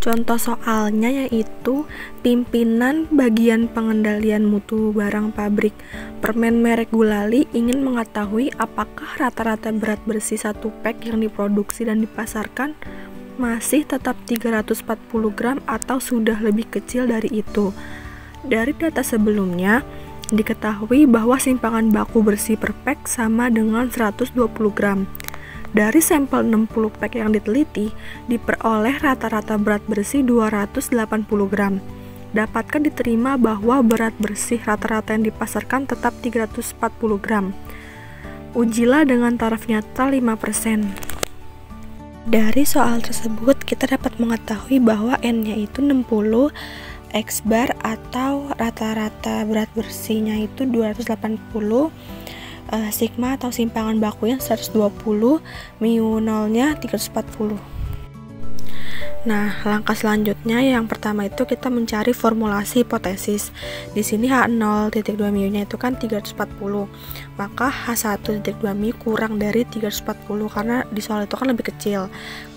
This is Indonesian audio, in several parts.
Contoh soalnya yaitu pimpinan bagian pengendalian mutu barang pabrik permen merek Gulali ingin mengetahui apakah rata-rata berat bersih satu pack yang diproduksi dan dipasarkan masih tetap 340 gram atau sudah lebih kecil dari itu. Dari data sebelumnya, diketahui bahwa simpangan baku bersih per pack sama dengan 120 gram. Dari sampel 60 pack yang diteliti, diperoleh rata-rata berat bersih 280 gram. Dapatkah diterima bahwa berat bersih rata-rata yang dipasarkan tetap 340 gram? Ujilah dengan taraf nyata 5%. Dari soal tersebut, kita dapat mengetahui bahwa N-nya itu 60, X bar atau rata-rata berat bersihnya itu 280, sigma atau simpangan bakunya 120, mu nolnya 340. Nah, langkah selanjutnya yang pertama itu kita mencari formulasi hipotesis. Di sini H0.2 mu-nya itu kan 340. Maka H1.2 mu kurang dari 340 karena di soal itu kan lebih kecil.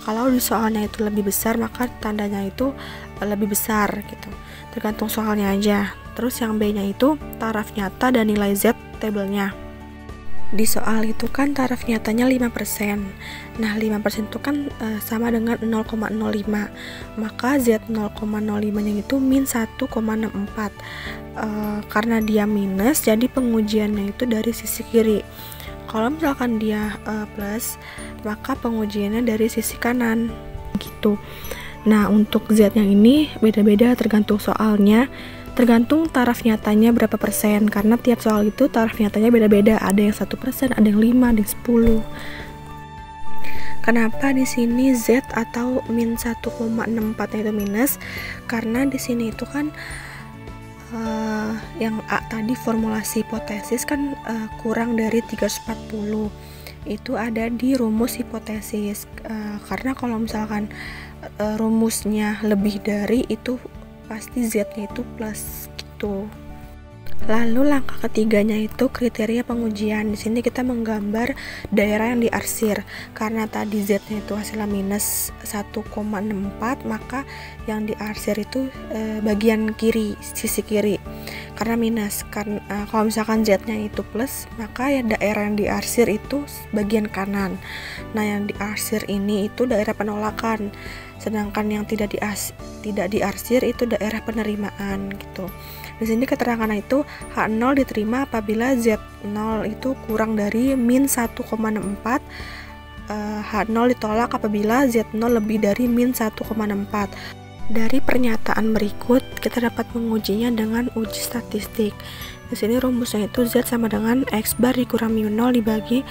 Kalau di soalnya itu lebih besar, maka tandanya itu lebih besar gitu. Tergantung soalnya aja. Terus yang B-nya itu taraf nyata dan nilai Z tabelnya. Di soal itu kan taraf nyatanya 5%. Nah, 5% itu kan sama dengan 0,05. Maka Z 0,05-nya itu min 1,64. Karena dia minus, jadi pengujiannya itu dari sisi kiri. Kalau misalkan dia plus, maka pengujiannya dari sisi kanan gitu. Nah, untuk Z yang ini beda-beda tergantung soalnya. Tergantung taraf nyatanya berapa persen, karena tiap soal itu taraf nyatanya beda-beda. Ada yang 1%, ada yang 5, ada yang 10. Kenapa di sini Z atau min 1,64 itu minus? Karena di sini itu kan yang A tadi formulasi hipotesis kan kurang dari 340. Itu ada di rumus hipotesis. Karena kalau misalkan rumusnya lebih dari itu pasti Z-nya itu plus gitu. Lalu langkah ketiganya itu kriteria pengujian. Di sini kita menggambar daerah yang diarsir. Karena tadi Z-nya itu hasilnya minus 1,64, maka yang diarsir itu bagian kiri, sisi kiri. Karena minus. Kalau misalkan Z-nya itu plus, maka ya daerah yang diarsir itu bagian kanan. Nah, yang diarsir ini itu daerah penolakan. Sedangkan yang tidak diarsir itu daerah penerimaan gitu. Di sini keterangannya itu H0 diterima apabila Z0 itu kurang dari min 1,64, H0 ditolak apabila Z0 lebih dari min 1,64. Dari pernyataan berikut kita dapat mengujinya dengan uji statistik. Di sini rumusnya itu Z sama dengan X bar dikurang mu 0 dibagi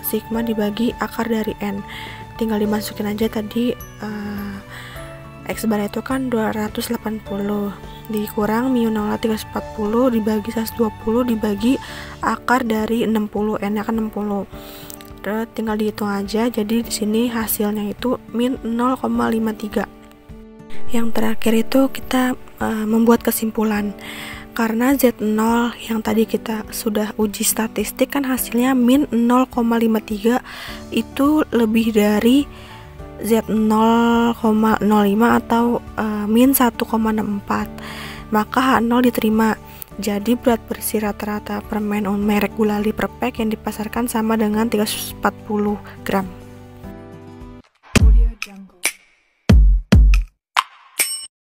sigma dibagi akar dari N. Tinggal dimasukin aja tadi X bar itu kan 280 dikurang mu 0 340 dibagi 120 dibagi akar dari 60, N nya kan 60. Terus tinggal dihitung aja, jadi di sini hasilnya itu min 0,53. Yang terakhir itu kita membuat kesimpulan. Karena Z0 yang tadi kita sudah uji statistik kan hasilnya min 0,53 itu lebih dari Z0,05 atau min 1,64. Maka H0 diterima. Jadi berat bersih rata-rata permen merek Gulali per pack yang dipasarkan sama dengan 340 gram.